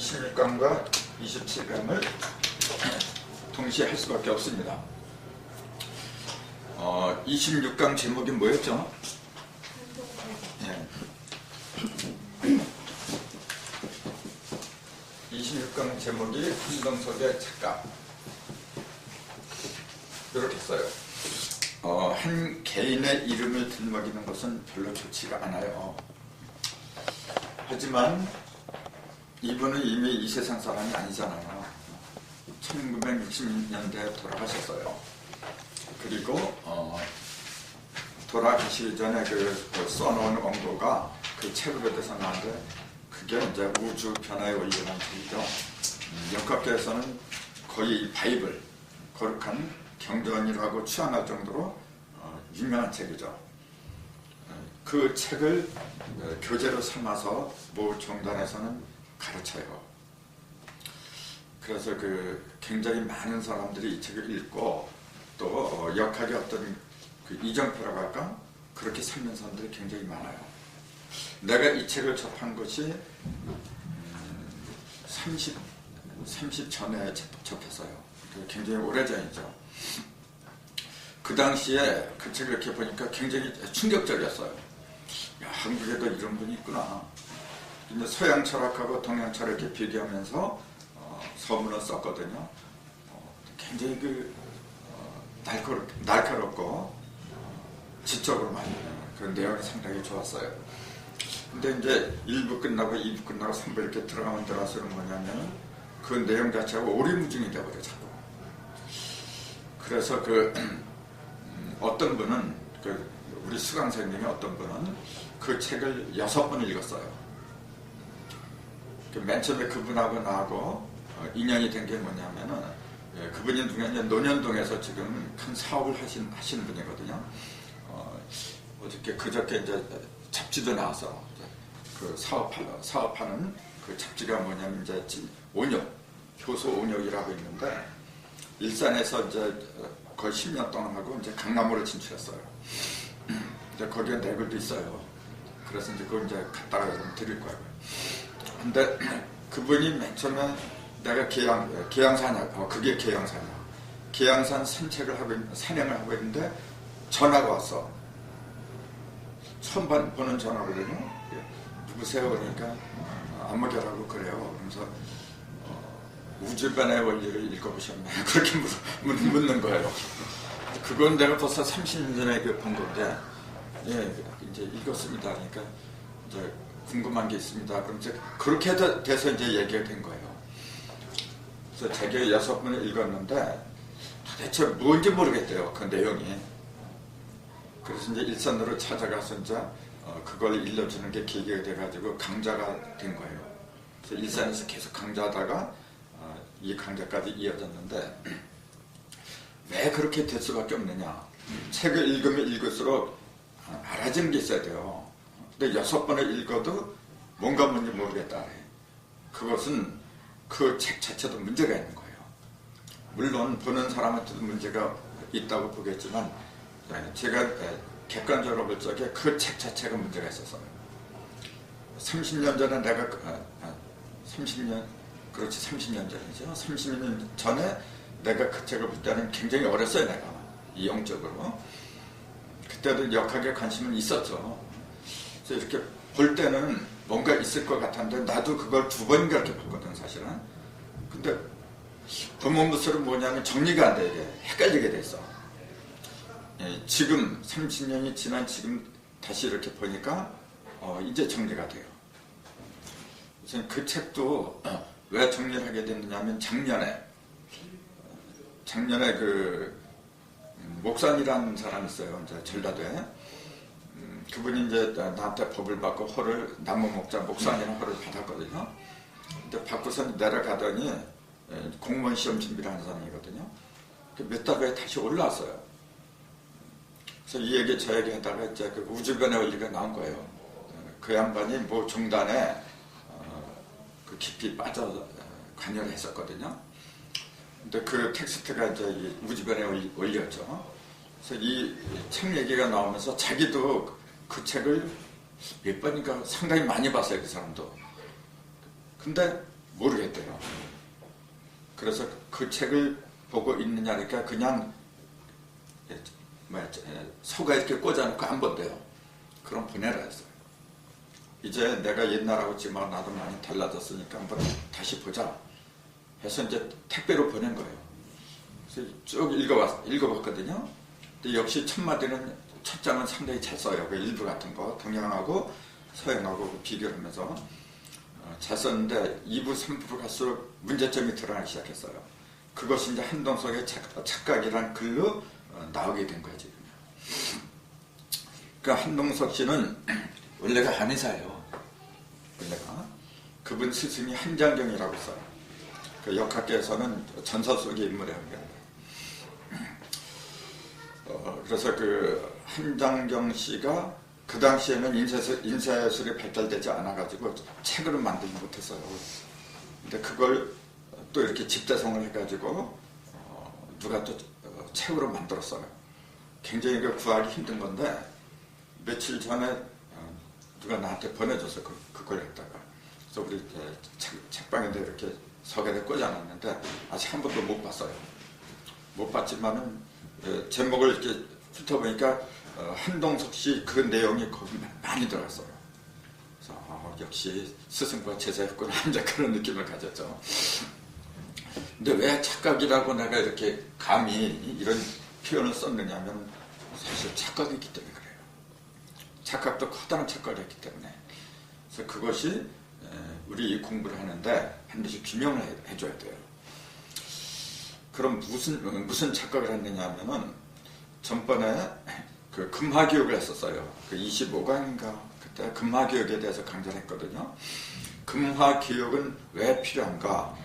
26강과 27강을 동시에 할 수밖에 없습니다. 26강 제목이 뭐였죠? 네. 26강 제목이 한동석의 책감. 이렇게 써요. 한 개인의 이름을 들먹이는 것은 별로 좋지가 않아요. 하지만 이분은 이미 이 세상 사람이 아니잖아요. 1960년대에 돌아가셨어요. 그리고 돌아가시기 전에 그 써놓은 원고가 그 책으로 돼서 나왔는데 그게 이제 우주 변화의 원리라는 책이죠. 역학계에서는 거의 이 바이블, 거룩한 경전이라고 추앙할 정도로 유명한 책이죠. 그 책을 교재로 삼아서 모 종단에서는 가르쳐요. 그래서 굉장히 많은 사람들이 이 책을 읽고 또 역학의 어떤 이정표라고 할까? 그렇게 삼는 사람들이 굉장히 많아요. 내가 이 책을 접한 것이 30 전에 접했어요. 굉장히 오래전이죠. 그 당시에 그 책을 이렇게 보니까 굉장히 충격적이었어요. 야, 한국에도 이런 분이 있구나. 근데 서양 철학하고 동양 철학 이렇게 비교하면서 서문을 썼거든요. 굉장히 날카롭고 지적으로 많이 그런 내용이 상당히 좋았어요. 근데 이제 1부 끝나고 2부 끝나고 3부 이렇게 들어가면 들어갈수록 뭐냐면 그 내용 자체가 오리무중이 되어버려 자꾸. 그래서 어떤 분은 우리 수강 선생님이 어떤 분은 그 책을 6번을 읽었어요. 맨 처음에 그분하고 나하고 인연이 된 게 뭐냐면은 그분이 논현동에서 지금 큰 사업을 하시는 분이거든요. 어저께 그저께 이제 잡지도 나와서 그 사업하는 그 잡지가 뭐냐면 이제 온역, 효소 온역이라고 있는데 일산에서 이제 거의 10년 동안 하고 이제 강남으로 진출했어요. 이제 거기에 내 글도 있어요. 그래서 이제 그걸 이제 갖다가 좀 드릴 거예요. 근데 그분이 맨 처음에 내가 계양산이야. 그게 계양산이야. 계양산 산행을 하고 있는데 전화가 왔어. 처음 보는 전화거든요. 누구세요? 그러니까 안목이라고 그래요. 그러면서 우주변의 원리를 읽어보셨나요? 그렇게 묻는 거예요. 그건 내가 벌써 30년 전에 본 건데, 예, 이제 읽었습니다. 그러니까 이제 궁금한 게 있습니다. 그럼 이제 그렇게 돼서 이제 얘기가 된 거예요. 그래서 제게 6번을 읽었는데 도대체 뭔지 모르겠대요. 그 내용이. 그래서 이제 일산으로 찾아가서 이제 그걸 일러주는 게 계기가 돼가지고 강좌가 된 거예요. 그래서 일산에서 계속 강좌하다가 이 강좌까지 이어졌는데 왜 그렇게 될 수밖에 없느냐. 책을 읽으면 읽을수록 알아지는 게 있어야 돼요. 근데 6번을 읽어도 뭔가 뭔지 모르겠다. 그것은 그 책 자체도 문제가 있는 거예요. 물론 보는 사람한테도 문제가 있다고 보겠지만 제가 객관적으로 볼 적에 그 책 자체가 문제가 있었어요. 30년 전에 내가 30년 전이죠. 30년 전에 내가 그 책을 볼 때는 굉장히 어렸어요. 내가 영적으로. 그때도 역학에 관심은 있었죠. 그래서 이렇게 볼 때는 뭔가 있을 것 같았는데 나도 그걸 2번인가 이렇게 봤거든 사실은. 근데 보면 볼수록 뭐냐면 정리가 안 돼. 이게 헷갈리게 돼 있어. 예, 지금 30년이 지난 지금 다시 이렇게 보니까 이제 정리가 돼요. 그래서 그 책도 왜 정리를 하게 됐느냐면 작년에 그 목산이라는 사람이 있어요. 이제 전라도에. 그분이 이제 나한테 법을 받고 나무 목자 목산이라는 허를 받았거든요. 근데 받고서 내려가더니 공무원 시험 준비를 하는 사람이거든요. 몇 달 후에 다시 올라왔어요. 그래서 이 얘기 저 얘기 하다가 이제 그 우주변의 원리가 나온 거예요. 그 양반이 뭐 종단에 그 깊이 빠져 관여를 했었거든요. 근데 그 텍스트가 이제 우주변의 원리였죠. 그래서 이 책 얘기가 나오면서 자기도 그 책을 몇 번인가 상당히 많이 봤어요. 그 사람도. 근데 모르겠대요. 그래서 그 책을 보고 있느냐니까 그냥 서가 이렇게 꽂아놓고 안 본대요. 그럼 보내라 했어요. 이제 내가 옛날하고 지금 나도 많이 달라졌으니까 한번 다시 보자 해서 이제 택배로 보낸 거예요. 그래서 쭉 읽어봤거든요. 근데 역시 첫 마디는 첫 장은 상당히 잘 써요. 그 일부 같은 거 동양하고 서양하고 비교를 하면서 잘 썼는데 2부, 3부로 갈수록 문제점이 드러나기 시작했어요. 그것이 이제 한동석의 착각이라는 글로 나오게 된 거예요, 지금. 그러니까 한동석 씨는 원래가 한의사예요. 원래가. 그분 스승이 한장경이라고 써요. 그 역학계에서는 전설 속의 인물이에요. 그래서 그 한장경 씨가 그 당시에는 인쇄술이 발달되지 않아가지고 책으로 만들지 못했어요. 근데 그걸 또 이렇게 집대성을 해가지고 누가 또 책으로 만들었어요. 굉장히 구하기 힘든 건데 며칠 전에 누가 나한테 보내줘서 그걸 했다가 그래서 우리 책방인데 이렇게 석에다 꽂아놨는데 아직 한 번도 못 봤어요. 못 봤지만은 제목을 이렇게 훑어보니까 한동석 씨 그 내용이 거기 많이 들어갔어요. 그래서 역시 스승과 제자였구나 이제 그런 느낌을 가졌죠. 근데 왜 착각이라고 내가 이렇게 감히 이런 표현을 썼느냐면 사실 착각이기 때문에 그래요. 착각도 커다란 착각을 했기 때문에. 그래서 그것이 우리 공부를 하는데 반드시 규명을 해줘야 돼요. 그럼 무슨 착각을 했느냐 하면은 전번에 그 금화교육을 했었어요. 그 25강인가 그때 금화교육에 대해서 강좌를 했거든요. 금화교육은 왜 필요한가?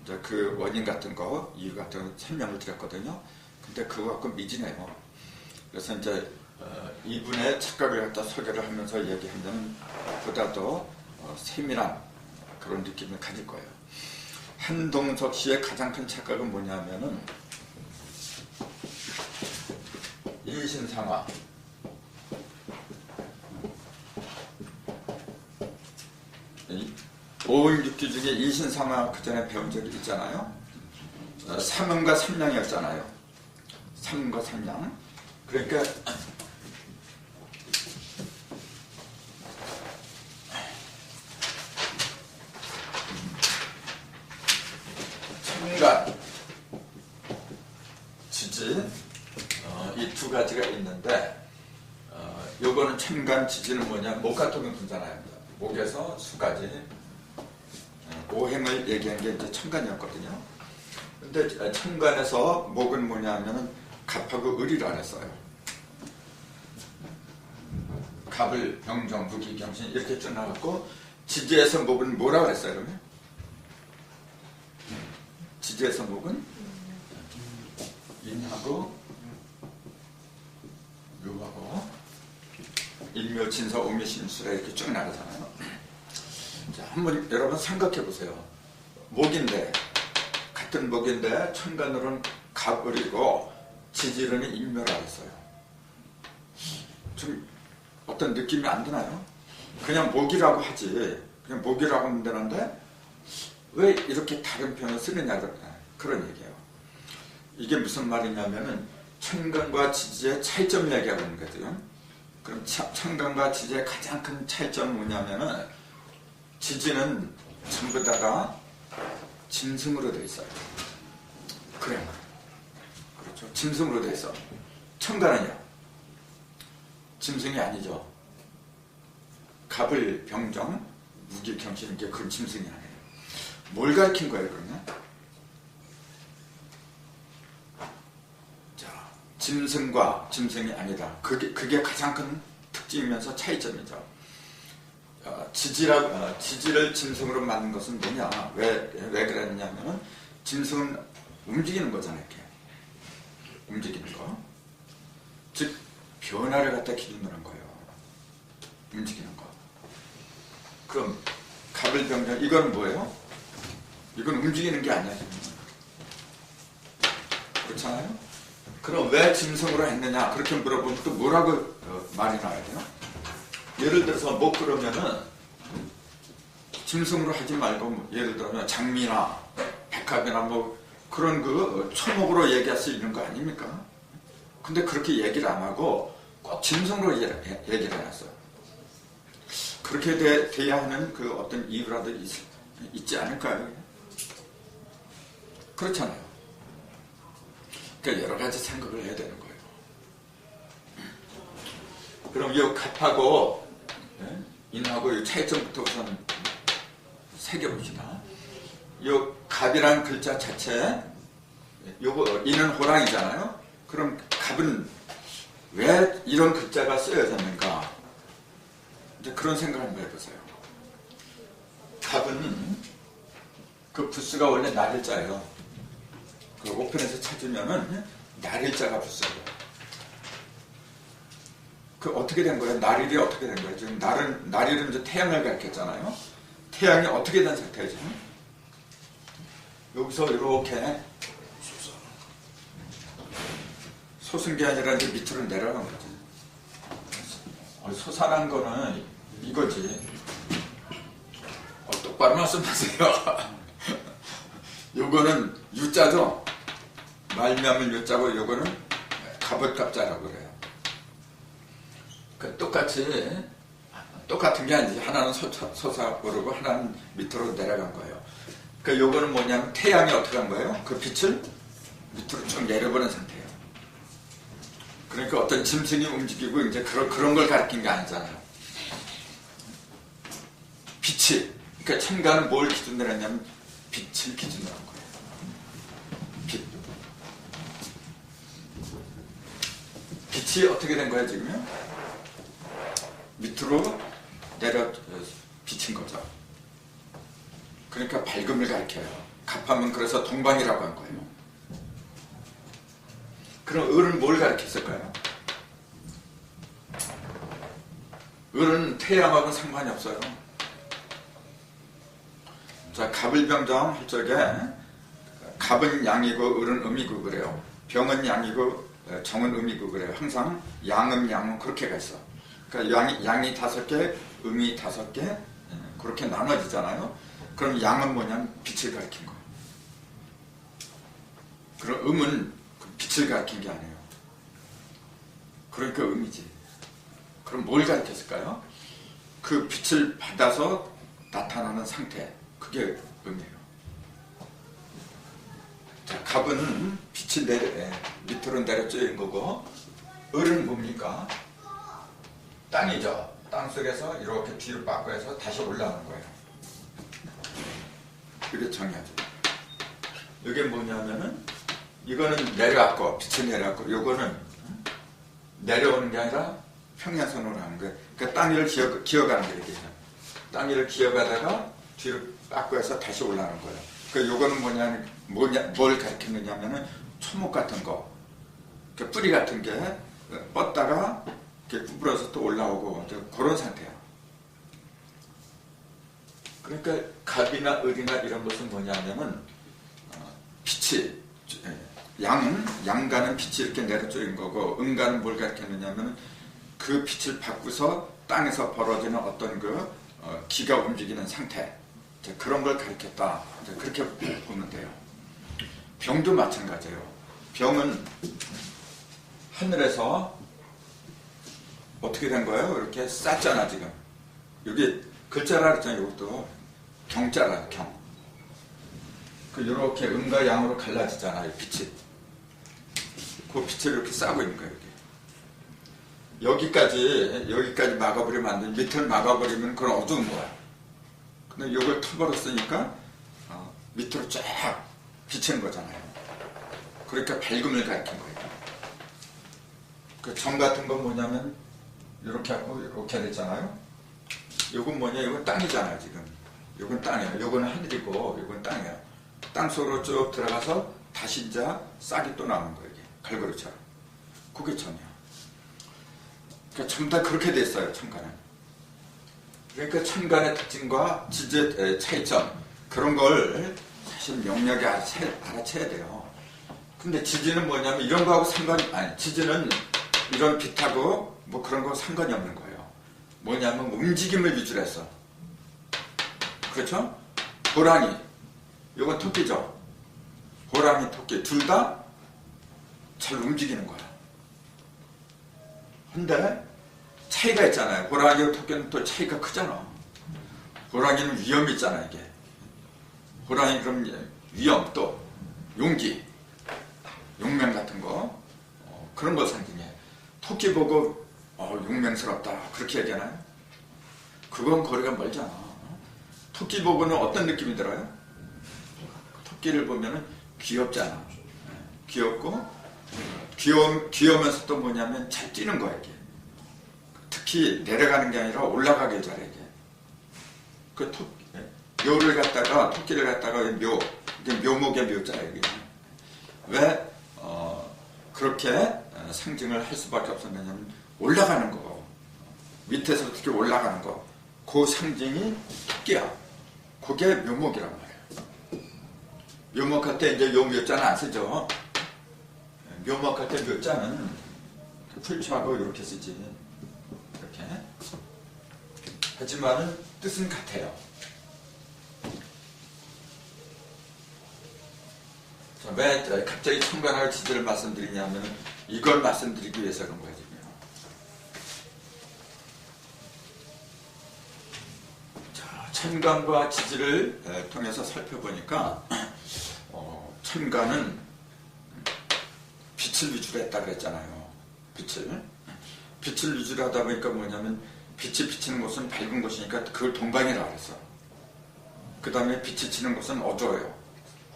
이제 그 원인 같은 거, 이유 같은 거 설명을 드렸거든요. 근데 그거 갖고 미지네요. 그래서 이제 이분의 착각을 갖다 소개를 하면서 얘기하면 보다 더 세밀한 그런 느낌을 가질 거예요. 한동석 씨의 가장 큰 착각은 뭐냐면은 인신상화. 오일육기 중에 인신상화 그 전에 배운 적이 있잖아요. 삼음과 삼량이었잖아요. 삼음과 삼량. 그러니까 천간, 지지 이 두 가지가 있는데 요거는 천간, 지지는 뭐냐 목가통의 분자나요. 목에서 수까지 오행을 얘기한 게 이제 천간이었거든요. 근데 천간에서 목은 뭐냐 하면은 갑하고 을이라 그랬어요. 갑을 병정, 무기, 경신 이렇게 쭉 나갔고 지지에서 목은 뭐라 그랬어요 그러면? 지지에서 목은 인하고 묘하고 일묘, 진사, 오묘, 신수라 이렇게 쭉 나가잖아요. 자, 한번 여러분 생각해 보세요. 목인데 같은 목인데 천간으로는 갑을이고 지지로는 인묘라 했어요. 좀 어떤 느낌이 안 드나요? 그냥 목이라고 하지. 그냥 목이라고 하면 되는데 왜 이렇게 다른 표현을 쓰느냐 그런 얘기예요. 이게 무슨 말이냐면은 천간과 지지의 차이점을 얘기하고 있는 거죠. 그럼 천간과 지지의 가장 큰 차이점은 뭐냐면은 지지는 전부 다가 짐승으로 되어 있어요. 그래요. 그렇죠. 짐승으로 되어 있어. 천간은요. 짐승이 아니죠. 갑을 병정, 무기 경신 게 그런 짐승이 아니에요. 뭘 가리킨 거예요, 그러면? 자, 짐승과 짐승이 아니다. 그게 가장 큰 특징이면서 차이점이죠. 지지를 짐승으로 만든 것은 뭐냐? 왜 그랬냐면은 짐승은 움직이는 거잖아요, 이렇게. 움직이는 거. 즉, 변화를 갖다 기준으로 거예요. 움직이는 거. 그럼 갑을 병정 이건 뭐예요? 이건 움직이는 게 아니야. 그렇잖아요? 그럼 왜 짐승으로 했느냐? 그렇게 물어보면 또 뭐라고 말이 나와야 돼요? 예를 들어서 목 그러면은 짐승으로 하지 말고 뭐 예를 들면 장미나 백합이나 뭐 그런 그 초목으로 얘기할 수 있는 거 아닙니까? 근데 그렇게 얘기를 안 하고 꼭 짐승으로 얘기를 해놨어요. 그렇게 돼야 하는 그 어떤 이유라도 있지 않을까요? 그렇잖아요. 그러니까 여러 가지 생각을 해야 되는 거예요. 그럼 이 갑하고 인하고 이 차이점부터 우선 새겨봅시다. 이 갑이라는 글자 자체, 요거 인은 호랑이잖아요. 그럼 갑은 왜 이런 글자가 쓰여졌는가? 이제 그런 생각을 한번 해보세요. 갑은 그 부스가 원래 날일자예요. 그 오편에서 찾으면은 날일자가 부스예요. 그 어떻게 된 거예요? 날일이 어떻게 된 거예요? 지금 날일은 이제 태양을 가리켰잖아요. 태양이 어떻게 된 상태죠? 여기서 이렇게 솟은 게 아니라 이제 밑으로 내려간 거지. 솟아난 거는 이거지. 똑바로 말씀하세요. 요거는 유자죠? 말미암을 유자고 요거는 갑옷갑자라고 그래요. 그 똑같은 게 아니지. 하나는 솟아오르고 하나는 밑으로 내려간 거예요. 그 요거는 뭐냐면 태양이 어떻게 한 거예요? 그 빛을 밑으로 쭉 내려보는 상태예요. 그러니까 어떤 짐승이 움직이고 이제 그런 걸 가리킨 게 아니잖아요. 빛이, 그러니까 천간은 뭘 기준으로 했냐면 빛을 기준으로 한 거예요. 빛. 빛이 어떻게 된 거예요, 지금요? 밑으로 내려 비친 거죠. 그러니까 밝음을 가리켜요. 갑하면 그래서 동방이라고 한 거예요. 그럼 을은 뭘 가리켰을까요? 을은 태양하고 상관이 없어요. 자, 갑을병정 할 적에 갑은 양이고 을은 음이고 그래요. 병은 양이고 정은 음이고 그래요. 항상 양은 양은 그렇게 가있어. 그러니까 양이 5개, 음이 5개 그렇게 나눠지잖아요. 그럼 양은 뭐냐면 빛을 가리킨 거예요. 그럼 음은 빛을 가리킨 게 아니에요. 그러니까 음이지. 그럼 뭘 가리켰을까요? 그 빛을 받아서 나타나는 상태. 그게 음이에요. 자, 갑은 빛이 밑으로 내려쬐인 거고, 을은 뭡니까? 땅이죠. 땅 속에서 이렇게 뒤로 빠꾸 해서 다시 올라오는 거예요. 이게 정의하죠. 이게 뭐냐면은, 이거는 내려왔고, 빛이 내려왔고, 요거는 내려오는 게 아니라 평행선으로 하는 거예요. 그러니까 땅 위를 기어가는 거예요. 땅 위를 기어가다가 뒤로 빠꾸 해서 다시 올라오는 거예요. 그러니까 요거는 뭘 가리키느냐면은 초목 같은 거, 뿌리 같은 게 뻗다가 이렇게 구부러서 또 올라오고 그런 상태예요. 그러니까 갑이나 을이나 이런 것은 뭐냐면은 빛이 양가는 빛이 이렇게 내려쬐인 거고 음가는 뭘 가리켰느냐면은 그 빛을 받고서 땅에서 벌어지는 어떤 기가 움직이는 상태 그런 걸 가리켰다. 그렇게 보면 돼요. 병도 마찬가지예요. 병은 하늘에서 어떻게 된 거예요? 이렇게 쌌잖아 지금. 여기 글자라 그랬잖아요. 이것도 경자라 경. 이렇게 음과 양으로 갈라지잖아요. 빛이. 그 빛을 이렇게 싸고 있는 거예요. 여기까지 막아버리면 안 돼. 밑을 막아버리면 그건 어두운 거야. 근데 이걸 터버렸으니까 밑으로 쫙 비치는 거잖아요. 그러니까 밝음을 가리킨 거예요. 그 정 같은 건 뭐냐면 이렇게 하고 이렇게 됐잖아요. 이건 뭐냐? 이건 땅이잖아요. 지금. 이건 땅이에요. 이건 하늘이고 이건 땅이에요. 땅 속으로 쭉 들어가서 다시 이제 싹이 또 나오는 거예요. 이게 갈고리처럼. 그게 정이야. 그러니까 전부 다 그렇게 됐어요. 천간은. 그러니까 천간의 특징과 지지의 차이점 그런 걸 사실 명료하게 알아채야 돼요. 근데 지지는 뭐냐면 이런 거하고 지지는 이런 빛하고 뭐 그런 거 상관이 없는 거예요. 뭐냐면 움직임을 위주로 했어. 그렇죠? 호랑이, 이건 토끼죠. 호랑이, 토끼 둘 다 잘 움직이는 거야. 근데 차이가 있잖아요. 호랑이와 토끼는 또 차이가 크잖아. 호랑이는 위험이 있잖아, 이게. 호랑이 그럼 위험, 또 용기, 용맹 같은 거, 그런 걸 상징해. 토끼 보고 용맹스럽다 그렇게 얘기하나요? 그건 거리가 멀잖아. 토끼 보고는 어떤 느낌이 들어요? 토끼를 보면은 귀엽잖아. 귀엽고 귀여우면서 또 뭐냐면 잘 뛰는 거야, 이게. 특히 내려가는 게 아니라 올라가게 잘해, 이게. 그 묘를 갖다가, 토끼를 갖다가 이게 묘목의 묘자야, 이게. 왜 그렇게 상징을 할 수밖에 없었느냐면 올라가는 거, 밑에서 특히 올라가는 거, 그 상징이 토끼야. 그게 묘목이란 말이에요. 묘목할 때 이제 요 묘자는 안 쓰죠. 묘목할 때 묘자는 풀초하고 이렇게 쓰지. 이렇게. 하지만은 뜻은 같아요. 자, 왜 갑자기 천간하고 지지를 말씀드리냐면 이걸 말씀드리기 위해서 그런 거예요, 지금. 자, 천간과 지지를 통해서 살펴보니까 천간은 빛을 위주로 했다 그랬잖아요. 빛을 위주로 하다 보니까 뭐냐면 빛이 비치는 곳은 밝은 곳이니까 그걸 동방이라 그랬어. 그 다음에 빛이 치는 곳은 어두워요.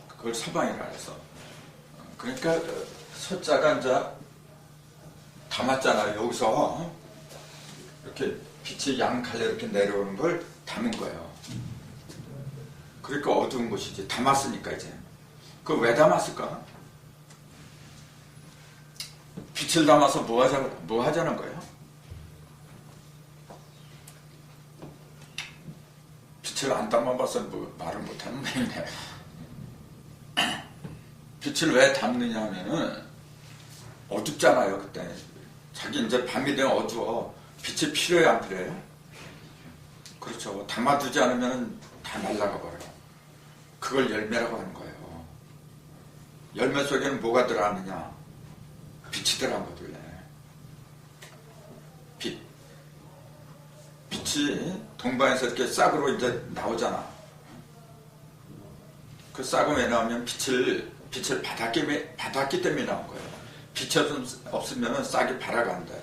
그걸 서방이라 그랬어. 그러니까 서자가 이제 담았잖아요. 여기서 이렇게 빛이 양칼에 이렇게 내려오는 걸 담은 거예요. 그러니까 어두운 곳이지. 담았으니까 이제. 그걸 왜 담았을까? 빛을 담아서 뭐 하자는 거예요? 빛을 안 담아봐서 말을 못하는 거예요. 빛을 왜 담느냐 하면은 어둡잖아요, 그때. 자기 이제 밤이 되면 어두워. 빛이 필요해, 안 필요해요? 그렇죠. 담아두지 않으면 다 날아가 버려요. 그걸 열매라고 하는 거예요. 열매 속에는 뭐가 들어가느냐? 빛이 들어간 거죠. 빛이 동방에서 이렇게 싹으로 이제 나오잖아. 그 싹은 왜 나오면 빛을 받았기 때문에 나온 거예요. 빛이 없으면 싹이 발아간대.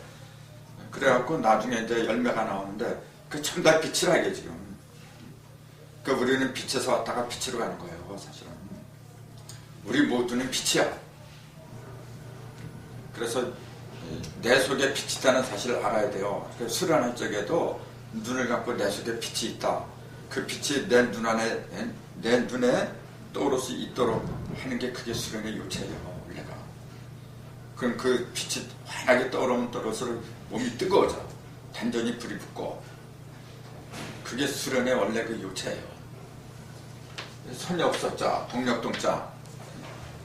그래갖고 나중에 이제 열매가 나오는데 그 전부 다 빛이라 이게 지금. 그러니까 우리는 빛에서 왔다가 빛으로 가는 거예요, 사실은. 우리 모두는 빛이야. 그래서 내 속에 빛이 있다는 사실을 알아야 돼요. 수련할 적에도 눈을 감고 내 속에 빛이 있다. 그 빛이 내 눈에 떠오를 수 있도록 하는 게 그게 수련의 요체예요, 원래가. 그럼 그 빛이 환하게 떠오르면 떠올수록 몸이 뜨거워져. 단전이 불이 붙고. 그게 수련의 원래 그 요체예요. 선역서자, 동력동자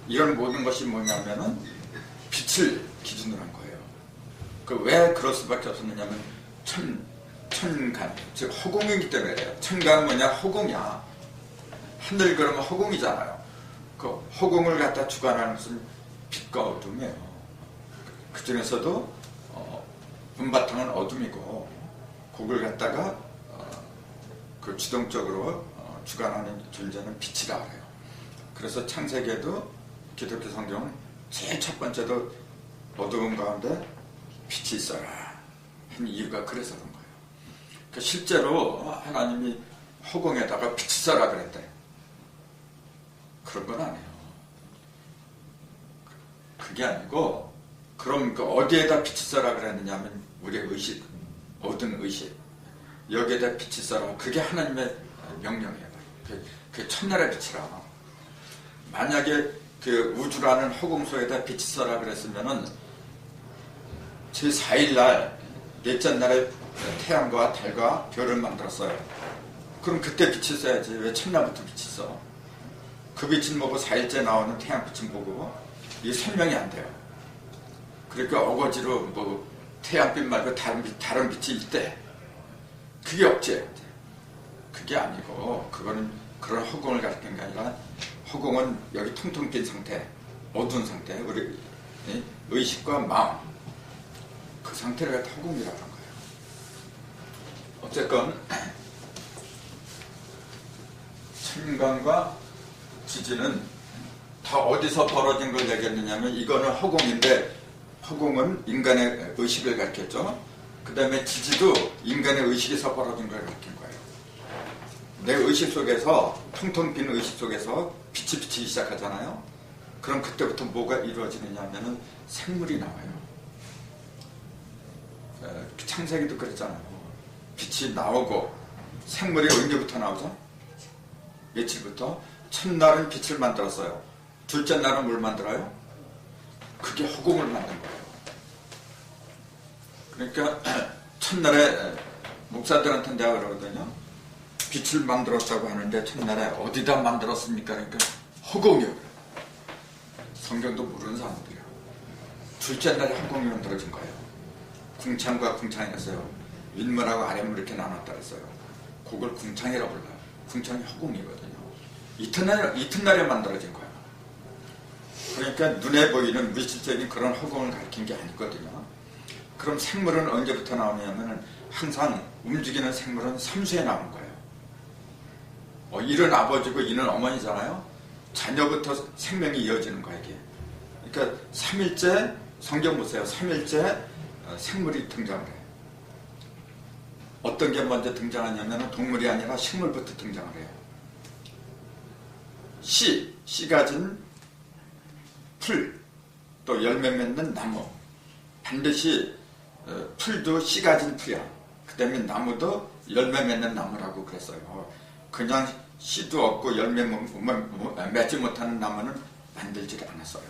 이런 모든 것이 뭐냐면은 빛을 기준으로 한 거예요. 그 왜 그럴 수밖에 없었느냐면 천간, 즉 허공이기 때문에 그래요. 천간은 뭐냐? 허공이야. 하늘 그러면 허공이잖아요. 그 허공을 갖다 주관하는 것은 빛과 어둠이에요. 그 중에서도 분바탕은 어둠이고 그걸 갖다가 그 주동적으로 주관하는 존재는 빛이라 그래요. 그래서 창세기에도 기독교 성경은 제일 첫 번째도 어두운 가운데 빛이 있어라 한 이유가 그래서 그런 거예요. 그러니까 실제로 하나님이 허공에다가 빛이 있어라 그랬대. 그런 건 아니에요. 그게 아니고 그럼 그 어디에다 빛이 있어라 그랬느냐 하면 우리의 의식, 어두운 의식 여기에다 빛이 있어라. 그게 하나님의 명령이에요. 그게 첫날의 빛이라. 만약에 그 우주라는 허공소에다 빛이 있어라 그랬으면은 제4일날 넷째 날에 태양과 달과 별을 만들었어요. 그럼 그때 빛이 있어야지. 왜 첫날부터 빛이 있어? 그 빛은 뭐고 4일째 나오는 태양빛은 뭐고 이게 설명이 안 돼요. 그러니까 어거지로 뭐 태양빛 말고 다른 빛이 있대. 그게 없지. 그게 아니고 그거는 그런 허공을 가리키는 게 아니라 허공은 여기 텅텅 빈 상태, 어두운 상태, 우리 의식과 마음 그 상태를 갖다 허공이라고 하는 거예요. 어쨌건 천간과 지지는 다 어디서 벌어진 걸 얘기했느냐면 이거는 허공인데 허공은 인간의 의식을 가리켰죠. 그 다음에 지지도 인간의 의식에서 벌어진 걸 가리킨 거예요. 내 의식 속에서 텅텅 빈 의식 속에서 빛이 비치기 시작하잖아요. 그럼 그때부터 뭐가 이루어지느냐 하면은 생물이 나와요. 창세기도 그랬잖아요. 빛이 나오고 생물이 언제부터 나오죠? 며칠부터? 첫날은 빛을 만들었어요. 둘째 날은 뭘 만들어요? 그게 허공을 만든 거예요. 그러니까 첫날에 목사들한테 내가 그러거든요. 빛을 만들었다고 하는데 첫날에 어디다 만들었습니까? 그러니까 허공이요. 성경도 모르는 사람들이에요. 둘째 날에 허공이 만들어진 거예요. 궁창과 궁창이 났어요. 윗물하고 아랫물 이렇게 나눴다 그랬어요. 그걸 궁창이라고 불러요. 궁창이 허공이거든요. 이튿날에 만들어진 거예요. 그러니까 눈에 보이는 물질적인 그런 허공을 가리킨 게 아니거든요. 그럼 생물은 언제부터 나오냐면은 항상 움직이는 생물은 삼수에 나오는 거예요. 이는 아버지고 이는 어머니잖아요. 자녀부터 생명이 이어지는 거예요, 이게. 그러니까 3일째, 성경 보세요. 3일째 생물이 등장을 해요. 어떤 게 먼저 등장하냐면 동물이 아니라 식물부터 등장을 해요. 씨 가진 풀, 또 열매 맺는 나무. 반드시 풀도 씨 가진 풀이야. 그 다음에 나무도 열매 맺는 나무라고 그랬어요. 그냥 씨도 없고 열매 맺지 못하는 나무는 만들지 않았어요.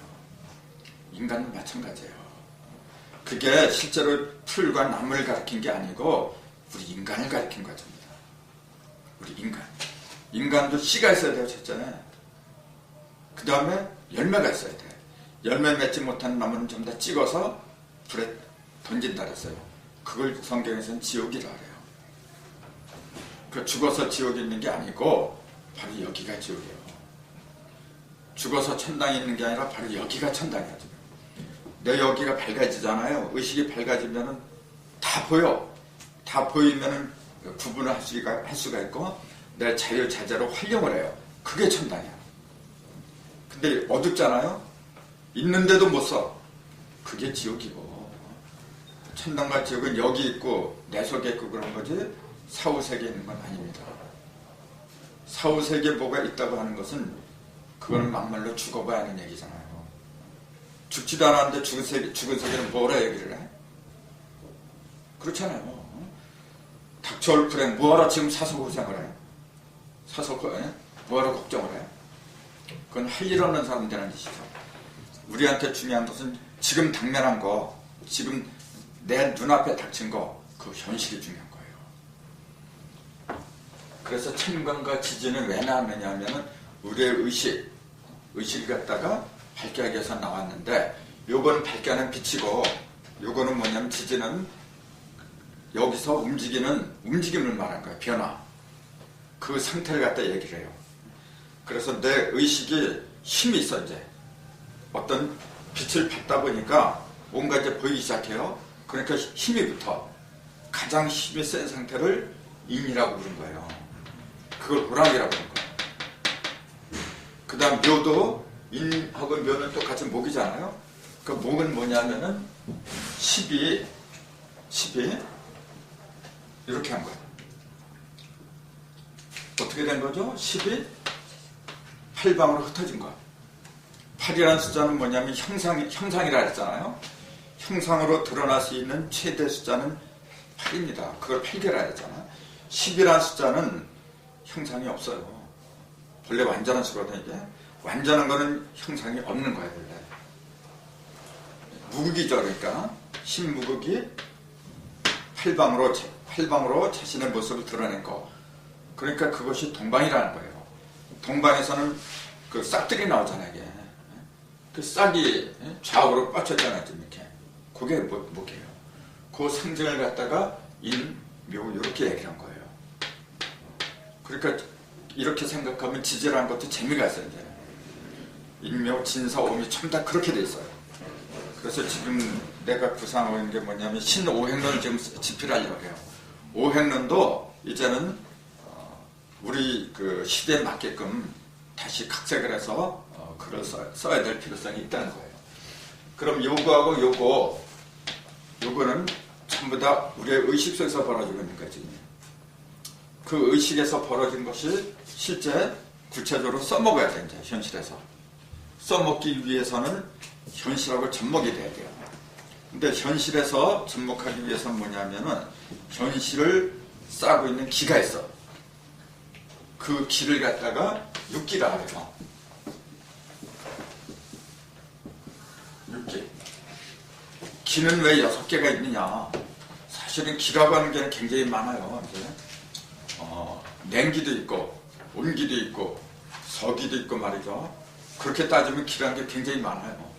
인간도 마찬가지예요. 그게 실제로 풀과 나무를 가리킨 게 아니고 우리 인간을 가리킨 거입니다. 우리 인간도 씨가 있어야 돼요. 첫째는. 그 다음에 열매가 있어야 돼. 열매 맺지 못하는 나무는 전부 다 찍어서 불에 던진다 그랬어요. 그걸 성경에서는 지옥이라 그래요. 그 죽어서 지옥이 있는 게 아니고 바로 여기가 지옥이에요. 죽어서 천당이 있는 게 아니라 바로 여기가 천당이야. 내 여기가 밝아지잖아요. 의식이 밝아지면은 다 보여. 다 보이면은 구분을 할 수가 있고 내 자유자재로 활용을 해요. 그게 천당이야. 근데 어둡잖아요. 있는데도 못 써. 그게 지옥이고. 천당과 지옥은 여기 있고 내 속에 있고 그런 거지 사후세계에 있는 건 아닙니다. 사후세계에 뭐가 있다고 하는 것은 그거는 막말로 죽어봐야 하는 얘기잖아요. 죽지도 않았는데 죽은 세계는 뭐라 얘기를 해? 그렇잖아요. 닥쳐올 불행 뭐하러 지금 사서 고생을 해? 뭐하러 걱정을 해? 그건 할 일 없는 사람 되는 짓이죠. 우리한테 중요한 것은 지금 당면한 거, 지금 내 눈앞에 닥친 거, 그 현실이 중요한 거예요. 그래서 천간과 지지는 왜 나왔느냐 하면은 우리의 의식을 갖다가 밝게 하기 위해서 나왔는데 요거는 밝게 하는 빛이고 요거는 뭐냐면 지지는 여기서 움직임을 말한 거예요. 변화. 그 상태를 갖다 얘기를 해요. 그래서 내 의식이 힘이 있어 이제. 어떤 빛을 받다 보니까 뭔가 이제 보이기 시작해요. 그러니까 힘이 붙어. 가장 힘이 센 상태를 인이라고 부른 거예요. 그걸 호랑이라고 부른 거예요. 그 다음 묘도 인하고 묘는 똑같이 목이잖아요. 그 목은 뭐냐면은 10이 이렇게 한 거예요. 어떻게 된 거죠? 10이 8방으로 흩어진 거예요. 8이라는 숫자는 뭐냐면 형상이라 했잖아요. 형상으로 드러날 수 있는 최대 숫자는 8입니다. 그걸 8개라 했잖아요. 10이라는 숫자는 형상이 없어요. 본래 완전한 수거든요. 이게. 완전한 거는 형상이 없는 거예요. 본래. 무극이죠. 그러니까 신무극이 8방으로 자신의 모습을 드러낸 거. 그러니까 그것이 동방이라는 거예요. 동방에서는 그 싹들이 나오잖아요. 이게. 그 싹이 좌우로 뻗쳤잖아요. 이렇게. 그게 뭐게요? 그 상징을 갖다가 인, 묘 이렇게 얘기한 거예요. 그러니까 이렇게 생각하면 지지라는 것도 재미가 있어요. 이제. 인묘, 진사, 오미 참 다 그렇게 돼 있어요. 그래서 지금 내가 구상하고 있는 게 뭐냐면 신오행론을 지금 집필하려고 해요. 오행론도 이제는 우리 그 시대에 맞게끔 다시 각색을 해서 글을 써야 될 필요성이 있다는 거예요. 그럼 요거하고 요거는 전부 다 우리의 의식 속에서 벌어지고 있는 거지. 그 의식에서 벌어진 것이 실제 구체적으로 써먹어야 돼, 이제 현실에서. 써먹기 위해서는 현실하고 접목이 돼야 돼요. 근데 현실에서 접목하기 위해서는 뭐냐면은 현실을 싸고 있는 기가 있어. 그 기를 갖다가 육기라 해요. 육기. 기는 왜 6개가 있느냐? 사실은 기라고 하는 게 굉장히 많아요. 이제. 냉기도 있고, 온기도 있고, 서기도 있고 말이죠. 그렇게 따지면 기라는 게 굉장히 많아요.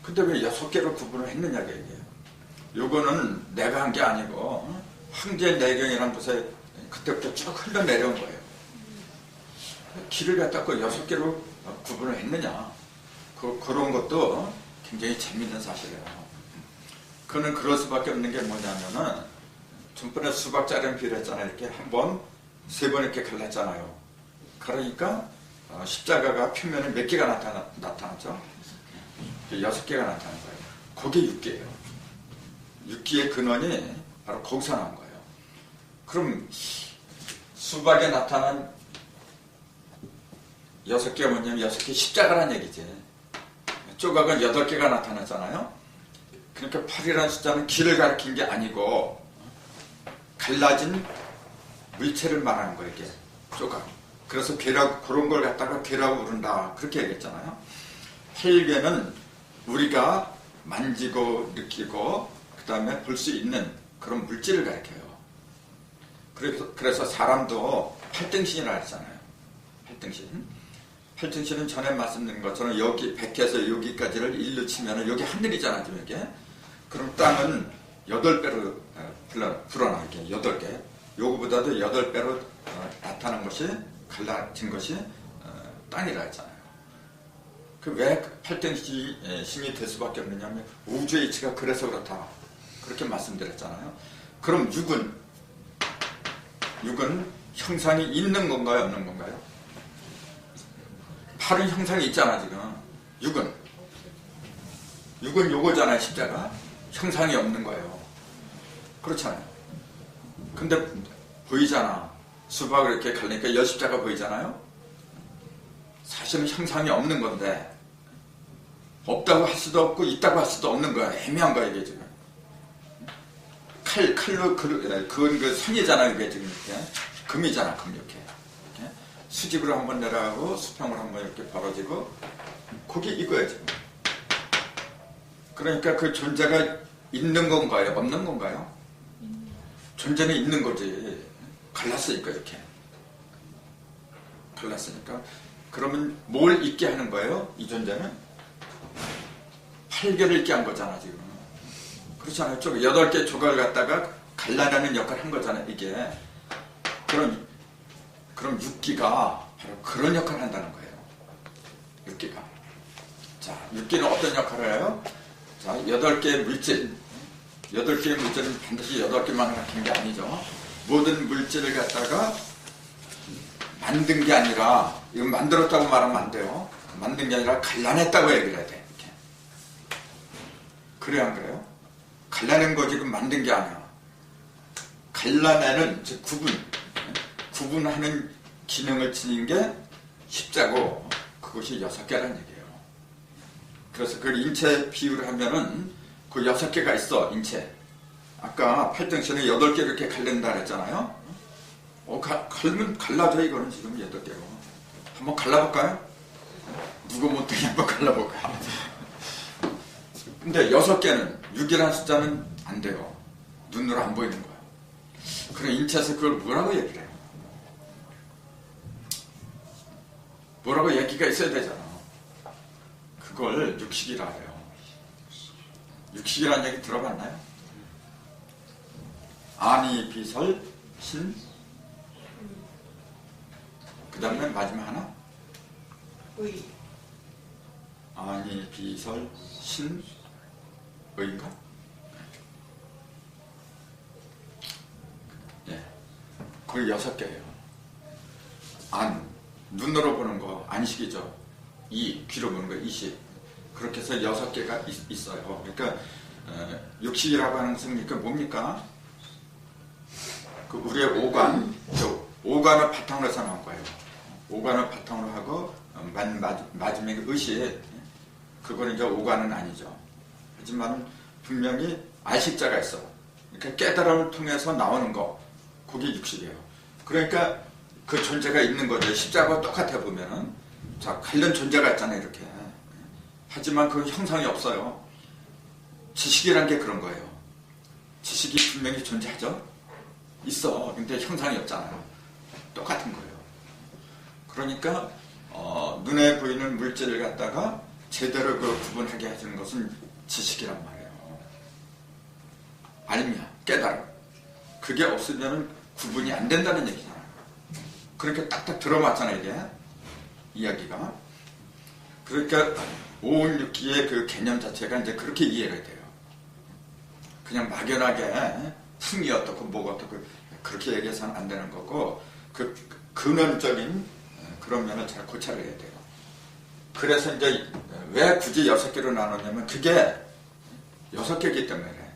근데 왜 6개로 구분을 했느냐, 이게. 요거는 내가 한 게 아니고, 황제내경이라는 곳에 그때부터 쭉 흘러내려온 거예요. 기를 갖다 그 6개로 구분을 했느냐. 그런 것도 굉장히 재밌는 사실이에요. 그는 그럴 수밖에 없는 게 뭐냐면은, 전번에 수박자령 비례했잖아요. 이렇게 한 번, 3번 이렇게 갈랐잖아요. 그러니까, 십자가가 표면에 몇 개가 나타났죠? 6개가 나타난 거예요. 그게 6개예요. 6기의 근원이 바로 거기서 나온 거예요. 그럼 수박에 나타난 6개가 뭐냐면 6개 십자가란 얘기지. 조각은 8개가 나타났잖아요. 그러니까 8이라는 숫자는 길을 가리킨 게 아니고 갈라진 물체를 말하는 거예요. 이게 조각. 그래서 괴라고, 그런 걸 갖다가 괴라고 부른다. 그렇게 얘기했잖아요. 8개는 우리가 만지고 느끼고 그 다음에 볼 수 있는 그런 물질을 가리켜요. 그래서 사람도 8등신이라 했잖아요. 8등신. 8등신은 전에 말씀드린 것처럼 여기 100에서 여기까지를 1로 치면 여기 하늘이잖아요. 지금 이게. 그럼 땅은 8배로 불어나. 이렇게 8개. 요거보다도 8배로 나타난 것이 갈라진 것이 땅이라 했잖아요. 그 왜 8등신이 될 수밖에 없느냐면 우주의 이치가 그래서 그렇다. 그렇게 말씀드렸잖아요. 그럼 6은 형상이 있는 건가요? 없는 건가요? 8은 형상이 있잖아 지금. 6은 요거잖아요. 십자가. 형상이 없는 거예요. 그렇잖아요. 근데 보이잖아. 수박을 이렇게 갈리니까 여십자가 보이잖아요. 사실은 형상이 없는 건데 없다고 할 수도 없고 있다고 할 수도 없는 거야. 애매한 거야 이게 지금. 칼로 그건 그 선이잖아. 이게 지금 이렇게 금이잖아. 금 이렇게 수직으로 한번 내려가고 수평으로 한번 이렇게 벌어지고 그게 이거야 지금. 그러니까 그 존재가 있는 건가요? 없는 건가요? 존재는 있는 거지. 갈랐으니까 이렇게. 갈랐으니까. 그러면 뭘 있게 하는 거예요? 이 존재는? 8개를 있게 한 거잖아 지금. 그렇잖아요. 8개 조각을 갖다가 갈라내는 역할을 한 거잖아요. 이게. 그럼 6기가 바로 그런 역할을 한다는 거예요. 6기가. 자, 6기는 어떤 역할을 해요? 자, 8개의 물질. 8개의 물질은 반드시 8개만 가리키는 게 아니죠. 모든 물질을 갖다가 만든 게 아니라, 이건 만들었다고 말하면 안 돼요. 만든 게 아니라 갈라냈다고 얘기를 해야 돼. 이렇게. 그래야 안 그래요? 갈라낸 거 지금 만든 게 아니야. 갈라내는, 즉 구분하는 기능을 지닌 게 십자고, 그것이 6개라는 얘기예요. 그래서 그 인체 비유를 하면은 그 6개가 있어, 인체. 아까 8등신에 8개 이렇게 갈른다 그랬잖아요. 갈면 갈라져, 이거는 지금 8개로. 한번 갈라볼까요? 누구 못되게 한번 갈라볼까요? 근데 6개는, 6이라는 숫자는 안 돼요. 눈으로 안 보이는 거야. 그럼 인체에서 그걸 뭐라고 얘기를 해요? 뭐라고 얘기가 있어야 되잖아. 그걸 육식이라 해요. 육식이라는 얘기 들어봤나요? 아니, 비설, 신, 다음에 마지막 하나? 의. 아니, 비설, 신, 의인가? 예. 거의 6개예요. 안, 눈으로 보는 거, 안식이죠. 이, 귀로 보는 거, 이식. 그렇게 해서 6개가 있어요. 그러니까, 육식이라고 하는 것은 그러니까 뭡니까? 그 우리의 오관, 오관을 바탕으로 해서 나온 거예요. 오관을 바탕으로 하고, 마지막에 의식, 그거는 이제 오관은 아니죠. 하지만 분명히 안식자가 있어. 그러니까 깨달음을 통해서 나오는 거, 그게 육식이에요. 그러니까 그 존재가 있는 거죠. 십자가와 똑같아 보면은. 자, 관련 존재가 있잖아요, 이렇게. 하지만 그 형상이 없어요. 지식이란 게 그런 거예요. 지식이 분명히 존재하죠? 있어. 근데 형상이 없잖아요. 똑같은 거예요. 그러니까, 눈에 보이는 물질을 갖다가 제대로 그 구분하게 해주는 것은 지식이란 말이에요. 알면, 깨달음. 그게 없으면 구분이 안 된다는 얘기잖아요. 그렇게 딱딱 들어맞잖아요, 이게. 이야기가. 그러니까, 오운육기의 그 개념 자체가 이제 그렇게 이해가 돼요. 그냥 막연하게 풍이 어떻고 뭐가 어떻고 그렇게 얘기해서는 안 되는 거고, 그 근원적인 그런 면을 잘 고찰을 해야 돼요. 그래서 이제 왜 굳이 6개로 나눴냐면 그게 6개이기 때문에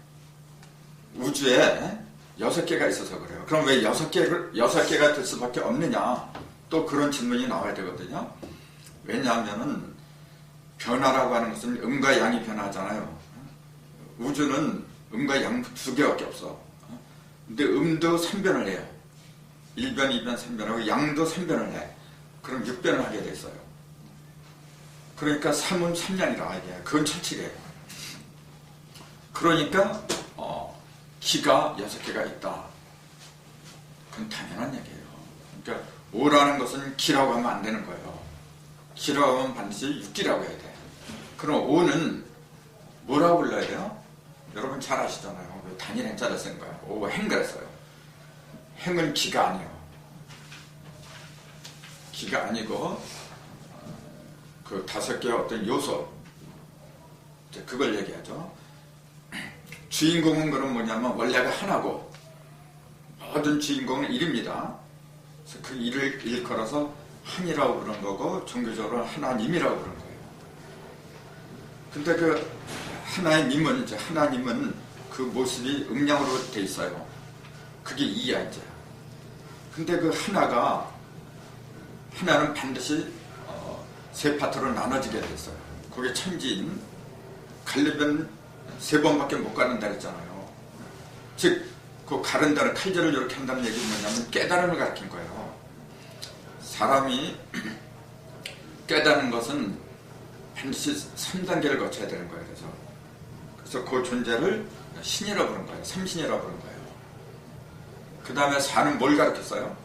우주에 6개가 있어서 그래요. 그럼 왜 6개가 될 수밖에 없느냐? 또 그런 질문이 나와야 되거든요. 왜냐하면은 변화라고 하는 것은 음과 양이 변하잖아요. 우주는 음과 양 2개밖에 없어. 근데 음도 3변을 해요. 1변, 2변, 3변하고 양도 3변을 해. 그럼 6변을 하게 돼 있어요. 그러니까 3은 3량이라 이게. 그건 철칙이에요. 그러니까 기가 6개가 있다. 그건 당연한 얘기예요. 그러니까 오라는 것은 기라고 하면 안 되는 거예요. 기라고 하면 반드시 육기라고 해야 돼. 그럼 오는 뭐라고 불러야 돼요? 여러분 잘 아시잖아요. 단일 행자를 쓴 거예요. 오, 행 그랬어요. 행은 기가 아니에요. 기가 아니고 그 5개의 어떤 요소, 그걸 얘기하죠. 주인공은 그럼 뭐냐면 원래가 하나고 모든 주인공은 일입니다. 그래서 그 일을 일컬어서 한이라고 그런 거고 종교적으로 하나님이라고 그런 거예요. 근데 그 하나님은 그 모습이 음양으로 돼 있어요. 그게 이야 이제. 근데 그 하나는 반드시 3파트로 나눠지게 됐어요. 그게 천지인. 가려면 3번밖에 못 가른다 그랬잖아요. 즉, 그 가른다는 칼질을 이렇게 한다는 얘기는 뭐냐면 깨달음을 가르친 거예요. 사람이 깨닫는 것은 반드시 3단계를 거쳐야 되는 거예요. 그래서 그 존재를 신이라고 부른 거예요. 삼신이라고 부른 거예요. 그 다음에 4는 뭘 가르쳤어요?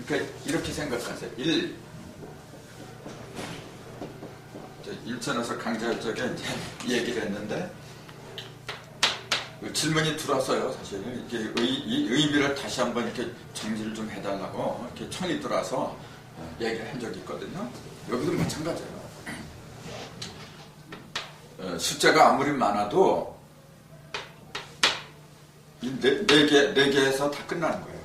그러니까 이렇게 생각하세요. 1천에서 강좌 쪽에 이제 얘기를 했는데 질문이 들어왔어요. 사실 이게 의미를 다시 한번 이렇게 정리를 좀 해달라고 이렇게 청이 들어와서 얘기를 한 적이 있거든요. 여기도 마찬가지예요. 숫자가 아무리 많아도 이 네 개에서 다 끝나는 거예요.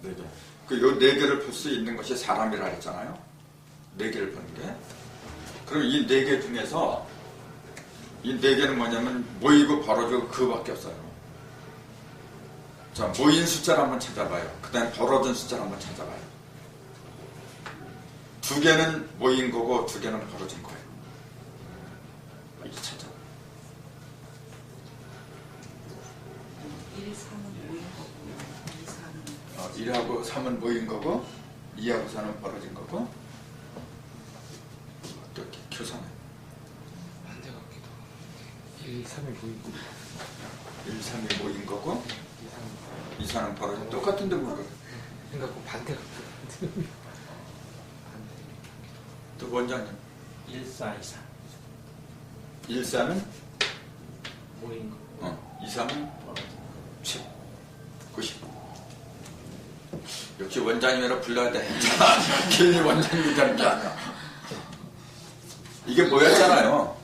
4개. 요 4개를 볼 수 있는 것이 사람이라 했잖아요. 4개를 보는 게. 그럼 이 4개 중에서 이 4개는 뭐냐면 모이고 벌어지고 그거밖에 없어요. 자, 모인 숫자를 한번 찾아봐요. 그 다음에 벌어진 숫자를 한번 찾아봐요. 2개는 모인 거고 2개는 벌어진 거예요. 이렇게 찾아. 1, 3은 모인 거고 2, 4는 1하고 3은 모인 거고 2하고 4는 벌어진 거고 어떻게 교사는 반대 같기도 하고 1, 3이 모인 거고 1, 3이 모인 거고 2, 3은 2, 4는 벌어진 똑같은데 뭐가 그러니까 반대 같기도 한데 또 원장님 1, 4, 2, 3 1, 4는 모인 거 2, 3은 7, 90. 역시 원장님이라 불러야 돼. 괜히 원장님이라는 게 아니야. 이게 모였잖아요.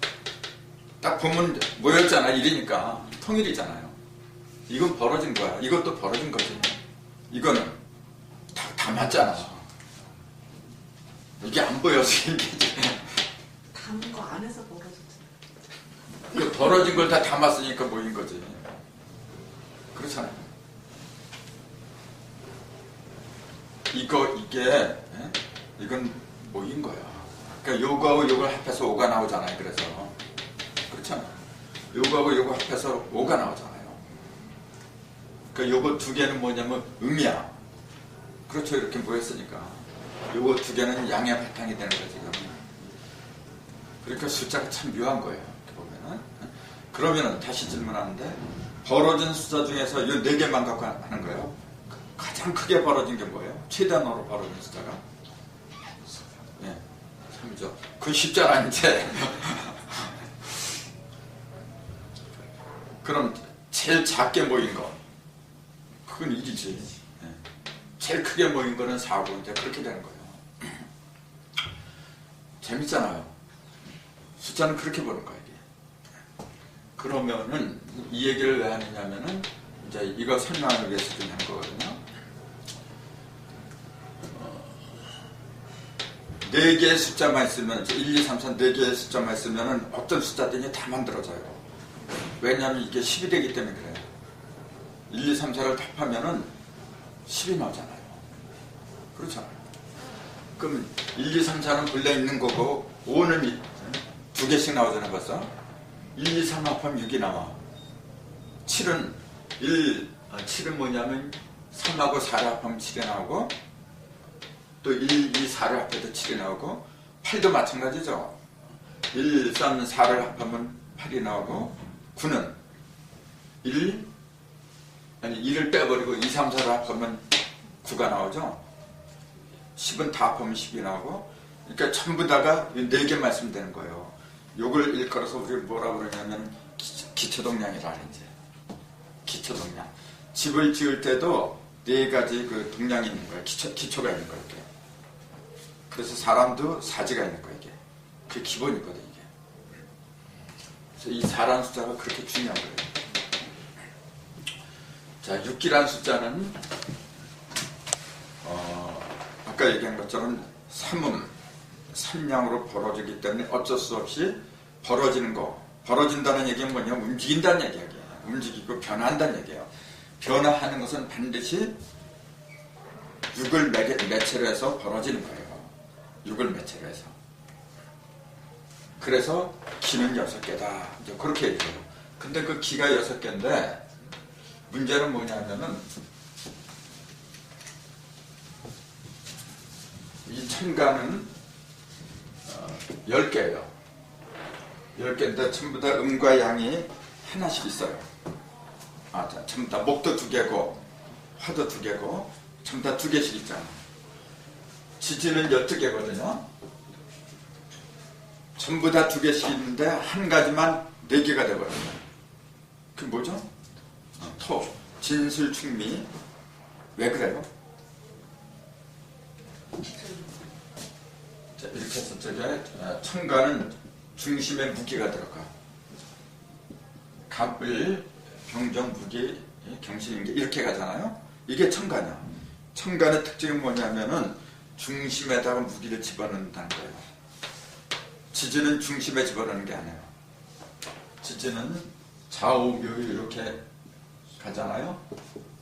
딱 보면 모였잖아. 일이니까. 통일이잖아요. 이건 벌어진 거야. 이것도 벌어진 거지. 이거는 다 맞잖아. 이게 안 보여서 이게 담은 거 안에서 벌어졌잖아. 그 벌어진 걸 다 담았으니까 모인 거지. 그렇잖아요. 이건 모인 거야. 그러니까 요거하고 요걸 합해서 5가 나오잖아요. 그래서 그렇잖아요. 요거하고 요거 합해서 5가 나오잖아요. 그러니까 요거 두 개는 뭐냐면 음이야. 그렇죠. 이렇게 모였으니까 요거 두 개는 양의 바탕이 되는 거지. 그러니까 숫자가 참 묘한 거예요. 이렇게 보면은. 그러면은 다시 질문하는데 벌어진 숫자 중에서 요 네 개만 갖고 하는 거예요. 가장 크게 벌어진 게 뭐예요? 최단어로 벌어진 숫자가? 예, 3이죠. 그건 쉽잖아, 이제. 그럼 제일 작게 모인 거, 그건 1이지. 예. 제일 크게 모인 거는 4고, 이제 그렇게 되는 거예요. 재밌잖아요. 숫자는 그렇게 보는 거예요, 이게. 그러면은, 이 얘기를 왜 하느냐면은, 이제 이거 설명하기 위해서 좀 하는 거거든요. 4개의 숫자만 있으면, 1, 2, 3, 4, 4개의 숫자만 있으면 어떤 숫자든지 다 만들어져요. 왜냐하면 이게 10이 되기 때문에 그래요. 1, 2, 3, 4를 합하면은 10이 나오잖아요. 그렇잖아요. 그럼 1, 2, 3, 4는 본래 있는 거고, 5는 2개씩 나오잖아요, 벌써. 1, 2, 3 합하면 6이 나와. 7은 7은 뭐냐면 3하고 4를 합하면 7이 나오고, 또 1, 2, 4를 합해도 7이 나오고, 8도 마찬가지죠. 1, 3, 4를 합하면 8이 나오고, 9는 1을 빼버리고 2, 3, 4를 합하면 9가 나오죠. 10은 다 합하면 10이 나오고, 그러니까 전부 다가 4개 말씀되는 거예요. 요걸 일컬어서 우리 뭐라고 그러냐면 기초동량이라 이제. 기초동량. 집을 지을 때도 4가지 그 동량이 있는 거예요. 기초가 있는 거예요. 이렇게. 그래서 사람도 사지가 있는 거예요. 이게. 그게 기본이거든, 이게. 그래서 이 4라는 숫자가 그렇게 중요한 거예요. 자, 6기라는 숫자는 아까 얘기한 것처럼 삼량으로 벌어지기 때문에 어쩔 수 없이 벌어지는 거. 벌어진다는 얘기는 뭐냐? 움직인다는 얘기예요. 움직이고 변화한다는 얘기예요. 변화하는 것은 반드시 6을 매체로 해서 벌어지는 거예요. 6을 매체로 해서. 그래서 기는 6개다. 이제 그렇게 얘기해요. 근데 그 기가 6개인데 문제는 뭐냐면은 이 천가는 10개예요. 10개인데 전부 다 음과 양이 하나씩 있어요. 전부 다 목도 2개고 화도 2개고 전부 다 2개씩 있잖아. 지지는 12개거든요. 전부 다 2개씩 있는데 한 가지만 4개가 돼버려요. 그게 뭐죠? 토, 진술, 충미. 왜 그래요? 자, 이렇게 해서 저게 천가는 중심에 무기가 들어가. 갑을, 병정, 무기, 경신인계 이렇게 가잖아요. 이게 천가냐. 천간의 특징이 뭐냐면은 중심에다가 무기를 집어넣는다는 거예요. 지지는 중심에 집어넣는 게 아니에요. 지지는 좌우묘 이렇게 가잖아요.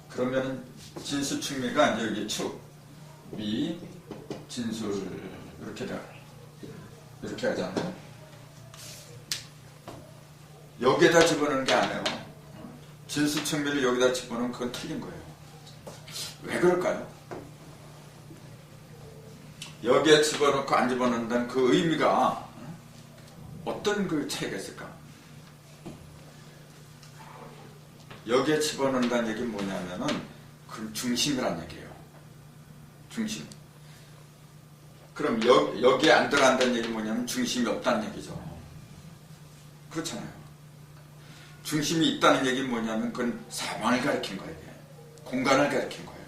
그러면은 진수충미가 이제 여기 축, 미, 진술 이렇게 하잖아요. 여기에다 집어넣는 게 아니에요. 진수충미를 여기다 집어넣으면 그건 틀린 거예요. 왜 그럴까요? 여기에 집어넣고 안 집어넣는다는 그 의미가 어떤 그 차이가 있을까? 여기에 집어넣는다는 얘기는 뭐냐면은 그 중심이란 얘기예요. 중심. 그럼 여기에 안 들어간다는 얘기는 뭐냐면 중심이 없다는 얘기죠. 그렇잖아요. 중심이 있다는 얘기는 뭐냐면 그건 사방을 가리킨 거예요. 공간을 가리킨 거예요.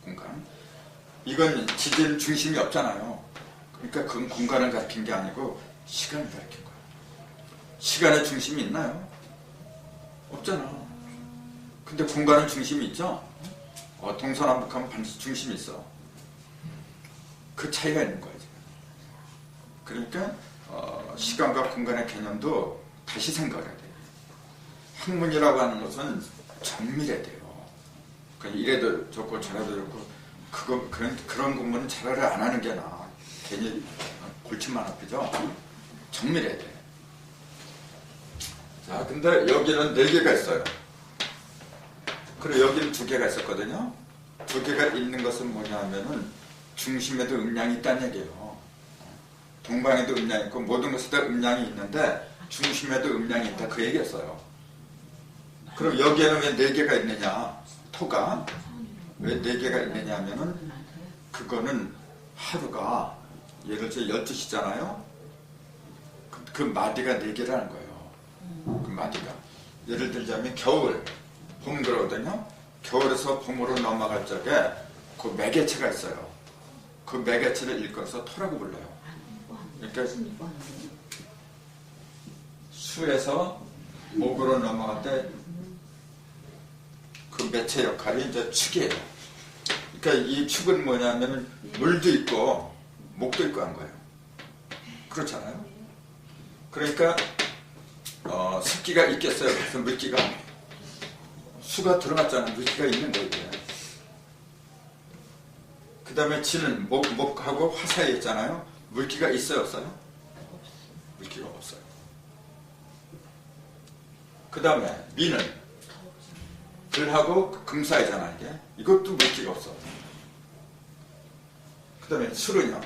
공간. 이건 지질 중심이 없잖아요. 그러니까 그건 공간을 가리킨 게 아니고 시간을 가리킨 거예요. 시간의 중심이 있나요? 없잖아. 근데 공간은 중심이 있죠? 동서남북하면 반드시 중심이 있어. 그 차이가 있는 거예요. 그러니까 시간과 공간의 개념도 다시 생각해야 돼요. 학문이라고 하는 것은 정밀해야 돼요. 그러니까 이래도 좋고 저래도 좋고 그런 공부는 차라리 안 하는 게 나아. 괜히 골치만 아프죠? 정밀해야 돼. 자, 근데 여기는 4개가 있어요. 그리고 여기는 2개가 있었거든요. 2개가 있는 것은 뭐냐면은 중심에도 음량이 있다는 얘기예요. 동방에도 음량이 있고 모든 것에 다 음량이 있는데 중심에도 음량이 있다 그 얘기였어요. 그럼 여기에는 왜 4개가 있느냐? 토가 왜 4개가 있느냐 하면은 그거는 하루가 예를 들어 12시잖아요. 그 마디가 4개라는 거예요. 그 마디가. 예를 들자면 겨울, 봄 들어오거든요. 겨울에서 봄으로 넘어갈 적에 그 매개체가 있어요. 그 매개체를 일컬어서 토라고 불러요. 그러니까 수에서 목으로 넘어갈 때 그 매체 역할이 이제 축이에요. 그러니까 이 축은 뭐냐면 물도 있고 목도 있고 한 거예요. 그렇잖아요. 그러니까 습기가 있겠어요. 그래서 물기가 수가 들어갔잖아요. 물기가 있는 거예요. 그 다음에 지는 목하고 화 사이에 있잖아요. 물기가 있어요, 없어요? 물기가 없어요. 그 다음에 미는 들하고 금 사이잖아, 이게. 이것도 물기가 없어. 그 다음에 술은요.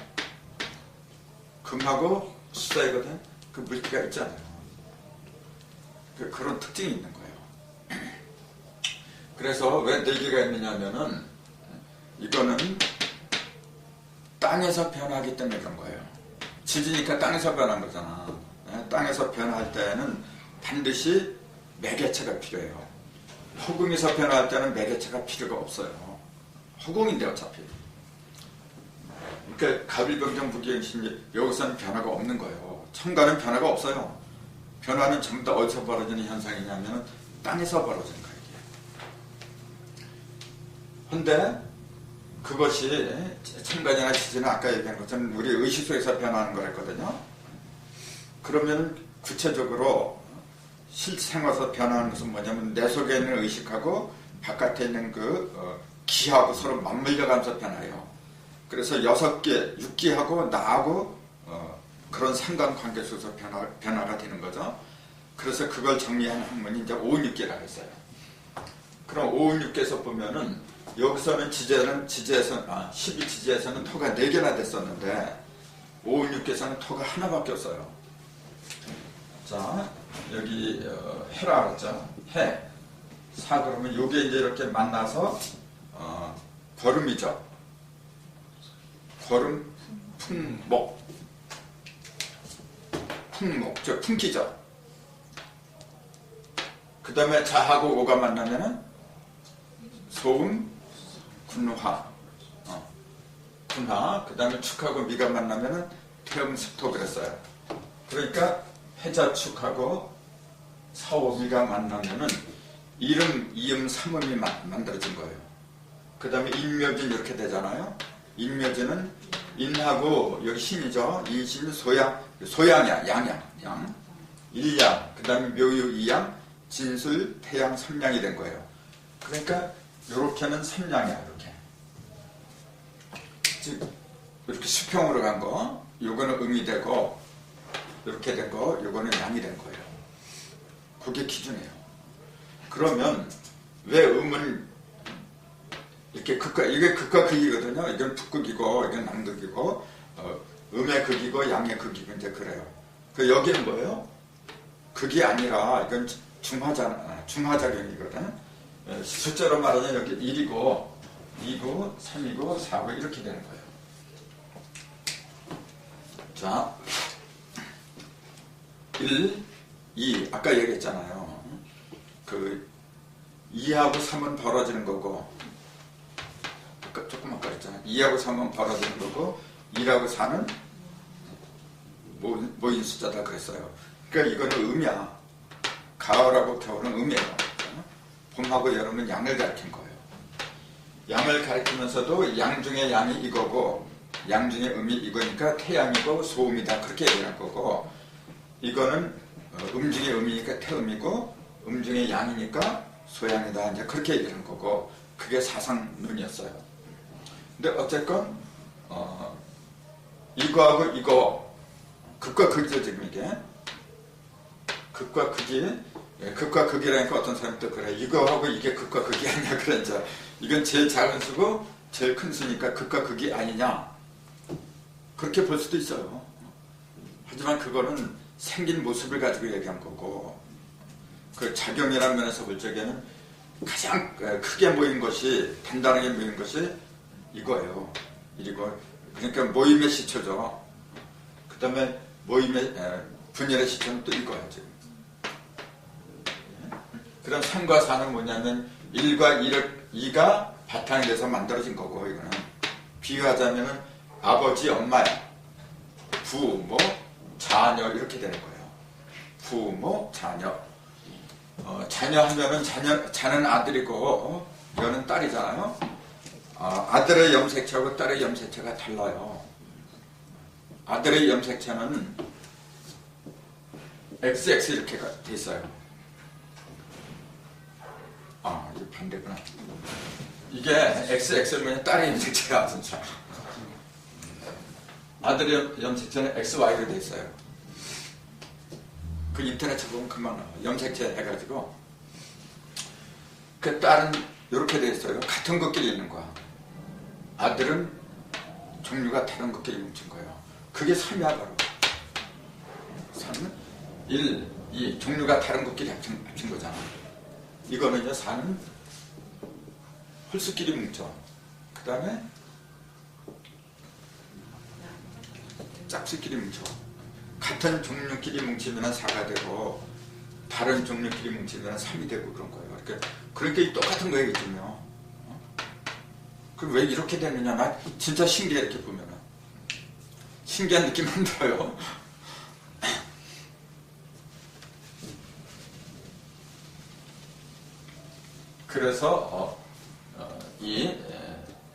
금하고 수 사이거든. 그 물기가 있잖아요. 그런 특징이 있는 거예요. 그래서 왜 4개가 있느냐면은 이거는 땅에서 변하기 때문에 그런 거예요. 지지니까 땅에서 변한 거잖아. 땅에서 변할 때는 반드시 매개체가 필요해요. 허공에서 변할 때는 매개체가 필요가 없어요. 허공인데 어차피. 그러니까 가빌병정 부기행신 여기서는 변화가 없는 거예요. 천간은 변화가 없어요. 변화는 전부 다 어디서 벌어지는 현상이냐면 땅에서 벌어지는 거예요. 근데 그것이 천간이나 지지는 아까 얘기한 것처럼 우리 의식 속에서 변하는 거랬거든요. 그러면 구체적으로 실생활에서 변하는 것은 뭐냐면 내 속에 있는 의식하고 바깥에 있는 기하고 서로 맞물려 가면서 변해요. 그래서 6개, 6기하고 나하고 그런 상관관계 속에서 변화가 되는 거죠. 그래서 그걸 정리한 학문이 이제 516기라고 했어요. 그럼 516기에서 보면은 여기서는 지지에서는 12지지에서는 토가 4개나 됐었는데 516기에서는 토가 하나밖에 없어요. 자, 여기 해라 그랬죠. 해. 사 그러면 요게 이제 이렇게 만나서 거름이죠. 거름, 풍목. 풍목, 풍기죠. 그 다음에 자하고 오가 만나면은 소음, 군화. 군화. 그 다음에 축하고 미가 만나면은 태음, 습토 그랬어요. 그러니까 해자축하고 사오미가 만나면은 이름, 이음, 삼음이 만들어진 거예요. 그 다음에 인묘진 이렇게 되잖아요. 인묘진은 인하고 여기 신이죠. 인신 소양이야. 양. 일양. 그 다음에 묘유 이양, 진술, 태양, 삼양이 된 거예요. 그러니까 요렇게는 삼양이야. 이렇게. 즉 이렇게 수평으로 간 거. 요거는 음이 되고 이렇게 된 거, 요거는 양이 된 거예요. 그게 기준이에요. 그러면 왜 음은 이렇게 이게 극과 극이거든요. 이건 북극이고, 이건 남극이고, 음의 극이고, 양의 극이고, 이제 그래요. 여기는 뭐예요? 극이 아니라, 이건 중하작용이거든. 숫자로 말하면 여기 1이고, 2고, 3이고, 4고, 이렇게 되는 거예요. 자. 1, 2, 아까 얘기했잖아요. 2하고 3은 벌어지는 거고, 2하고 3은 벌어지는 거고 1하고 4는 모인 숫자다 그랬어요. 그러니까 이거는 의미야. 가을하고 겨울은 의미예요. 봄하고 여름은 양을 가리킨 거예요. 양을 가리키면서도 양 중에 양이 이거고 양 중에 음이 이거니까 태양이고 소음이다 그렇게 얘기할 거고, 이거는 중에 음이니까 태음이고 중에 양이니까 소양이다 이제 그렇게 얘기하는 거고, 그게 사상론이었어요. 근데 어쨌건 이거하고 이거 극과 극이죠 지금 이게. 극과 극이, 극과 극이라니까 어떤 사람이 또 그래. 이거하고 이게 극과 극이 아니냐 그래. 이제 이건 제일 작은 수고 제일 큰 수니까 극과 극이 아니냐 그렇게 볼 수도 있어요. 하지만 그거는 생긴 모습을 가지고 얘기한 거고, 그 작용이라는 면에서 볼 적에는 가장 크게 모인 것이, 단단하게 모인 것이 이거예요. 이리고 그러니까 모임의 시초죠. 그 다음에 모임의 분열의 시초는 또 이거예요 지금. 그럼 3과 4는 뭐냐면 1과 2가 바탕이 돼서 만들어진 거고, 이거는 비유하자면은 아버지, 엄마야, 부모, 자녀 이렇게 되는 거예요. 부모, 자녀. 자녀 하면은 자는 아들이고 여는 딸이잖아요. 아들의 염색체하고 딸의 염색체가 달라요. 아들의 염색체는 XX 이렇게 돼 있어요. 이거 반대구나. 이게 XX면 딸의 염색체가 진짜. 아들의 염색체는 XY로 돼 있어요. 그 인터넷에 보면 금방 나와요. 염색체 해가지고. 그 딸은 이렇게 돼 있어요. 같은 것끼리 있는 거야. 아들은 종류가 다른 것끼리 뭉친 거예요. 그게 3이야 바로. 3은 1, 2 종류가 다른 것끼리 합친 거잖아. 이거는요 4는 홀수끼리 뭉쳐. 그 다음에 짝수끼리 뭉쳐. 같은 종류끼리 뭉치면 4가 되고 다른 종류끼리 뭉치면 3이 되고 그런 거예요. 그러니까 똑같은 거예요. 그럼 왜 이렇게 되느냐, 나 진짜 신기해. 이렇게 보면은 신기한 느낌 안 들어요. 그래서 이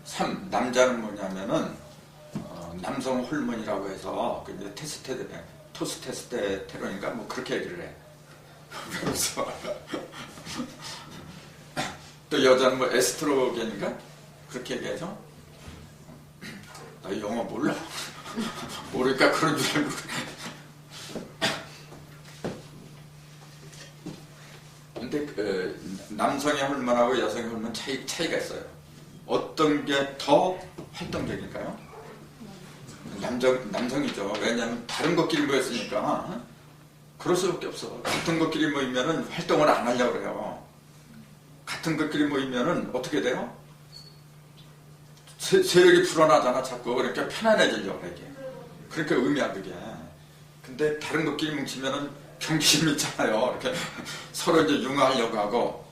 3, 남자는 뭐냐면은 남성 호르몬이라고 해서 토스테스테론인가 뭐 그렇게 얘기를 해. 그래서 또 여자는 뭐 에스트로겐인가 그렇게 얘기하죠. 나 영어 몰라. 모르니까 그런 줄 알고. 근데 남성의 호르몬하고 여성의 호르몬 차이가 있어요. 어떤 게 더 활동적일까요? 남성이죠. 왜냐하면 다른 것끼리 모였으니까. 그럴 수밖에 없어. 같은 것끼리 모이면은 활동을 안 하려고 그래요. 같은 것끼리 모이면은 어떻게 돼요? 세력이 불어나잖아 자꾸. 그러니까 편안해지려고 그래. 그러니까 의미야 그게. 근데 다른 것끼리 뭉치면은 경계심이 있잖아요. 이렇게 서로 이제 융화하려고 하고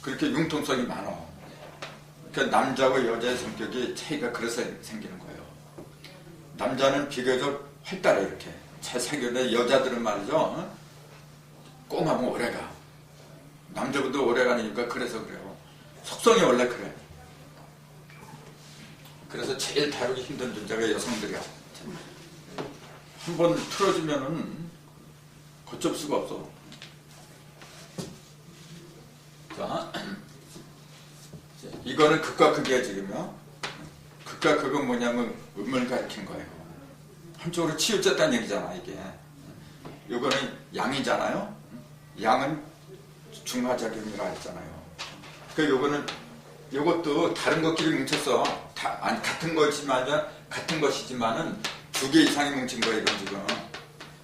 그렇게 융통성이 많아. 그러니까 남자와 여자의 성격이 차이가 그래서 생기는 거예요. 남자는 비교적 활달해. 이렇게 잘 사귀는데 여자들은 말이죠, 꽁하면 오래가. 남자보다 오래가는 이유가 그래서 그래요. 속성이 원래 그래. 그래서 제일 다루기 힘든 존재가 여성들이야. 한번 틀어주면은 걷잡을 수가 없어. 자, 이거는 극과 극이야 지금요. 극과 극은 뭐냐면 음을 가리킨 거예요. 한쪽으로 치우쳤다는 얘기잖아 이게. 이거는 양이잖아요. 양은 중화작용이라 했잖아요. 그러니까 요것도 다른 것끼리 뭉쳤어. 같은 것이지만은 2개 이상이 뭉친 거예요 이건 지금.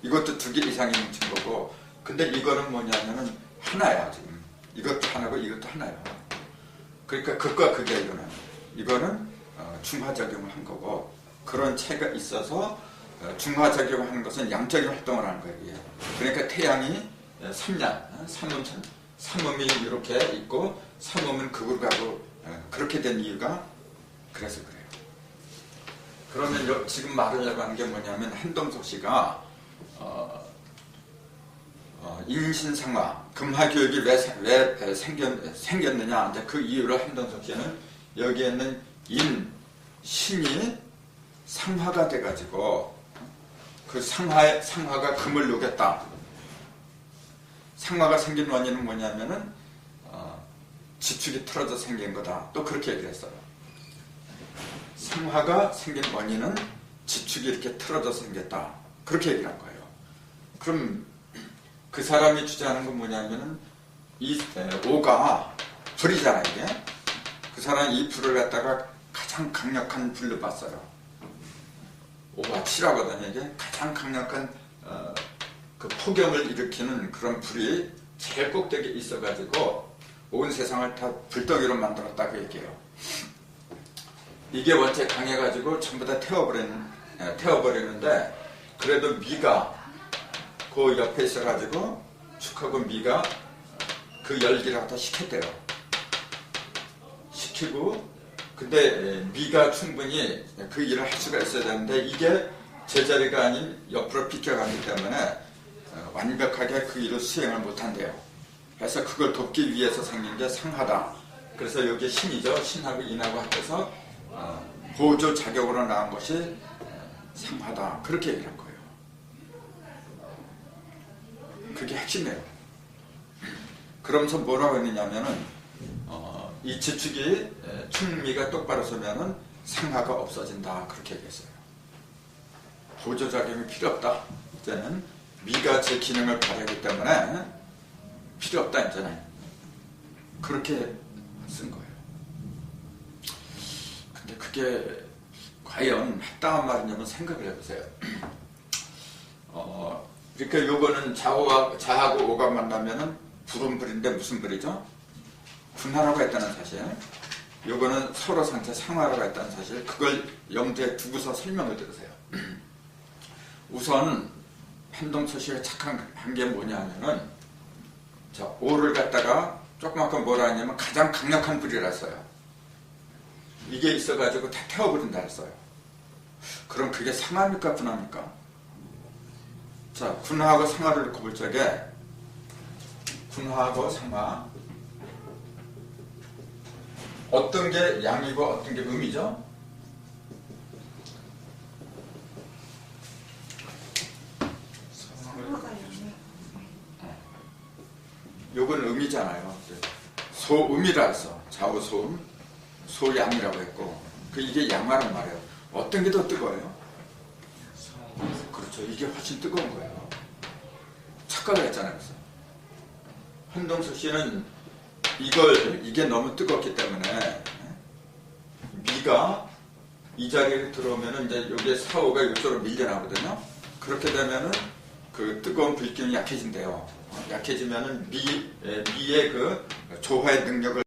이것도 2개 이상이 뭉친 거고. 근데 이거는 뭐냐면은 하나야 지금. 이것도 하나고 이것도 하나야. 그러니까 극과 극이야 이거는 중화작용을 한 거고, 그런 차이가 있어서 중화작용을 하는 것은 양적인 활동을 하는 거예요. 그러니까 태양이 삼음이 이렇게 있고 삼음은 극으로 가고 그렇게 된 이유가 그래서 그래요. 그러면 지금 말하려고 하는 게 뭐냐면 한동석 씨가 인신상화, 금화교육이 왜 생겼느냐, 이제 그 이유를 한동석 씨는 여기에 있는 신이 상화가 돼가지고 그 상화가 금을 녹였다. 상화가 생긴 원인은 뭐냐면은 지축이 틀어져 생긴 거다. 또 그렇게 얘기했어요. 상화가 생긴 원인은 지축이 이렇게 틀어져 생겼다. 그렇게 얘기한 거예요. 그럼 그 사람이 주장하는 건 뭐냐면은 이 오가 불이잖아 이게. 그 사람이 이 불을 갖다가 가장 강력한 불로 봤어요. 오가 7하거든요. 이게 가장 강력한 그 폭염을 일으키는 그런 불이 제일 꼭대기에 있어가지고 온 세상을 다 불덩이로 만들었다고 얘기해요. 이게 원체 강해가지고 전부 다 태워버리는데 그래도 미가 그 옆에 있어가지고 축하고 미가 그 열기를 갖다 식혔대요. 식히고 근데 미가 충분히 그 일을 할 수가 있어야 되는데 이게 제자리가 아닌 옆으로 비껴가기 때문에 완벽하게 그 일을 수행을 못한대요. 그래서 그걸 돕기 위해서 생긴 게 상하다. 그래서 여기 신이죠. 신하고 인하고 합해서 보조 자격으로 나온 것이 상하다. 그렇게 얘기한 거예요. 그게 핵심이에요. 그러면서 뭐라고 했느냐면은 이 지축이 충미가 똑바로 서면은 상하가 없어진다. 그렇게 얘기했어요. 보조 작용이 필요 없다. 이제는 미가 제 기능을 발휘하기 때문에 필요 없다. 이제는 그렇게 쓴 거예요. 근데 그게 과연 합당한 말이냐면 생각을 해보세요. 그러니까 요거는 자하고 오가 만나면은 불은 불인데 무슨 불이죠? 분화라고 했다는 사실. 요거는 서로 상태 상화라고 했다는 사실. 그걸 염두에 두고서 설명을 들으세요. 우선 한동석 씨가 착한 게 뭐냐면은 자, 오를 갖다가 조그맣게 뭐라 하냐면 가장 강력한 불이라 했어요. 이게 있어가지고 다 태워버린다 했어요. 그럼 그게 상하입니까 분화입니까? 자, 군화하고 상하를 놓고 볼 적에 군화하고 상하 어떤 게 양이고 어떤 게 음이죠? 상화가 양이. 요건 음이잖아요. 소음이라 했어. 좌우소음, 소양이라고 했고 이게 양화란 말이에요. 어떤 게 더 뜨거워요? 그렇죠. 이게 훨씬 뜨거운 거예요. 착각을 했잖아요. 그래서 한동석 씨는 이게 너무 뜨겁기 때문에 미가 이 자리에 들어오면은 이제 여기에 사오가 이쪽으로 밀려나거든요. 그렇게 되면은 그 뜨거운 불기운이 약해진대요. 약해지면은 미의 그 조화의 능력을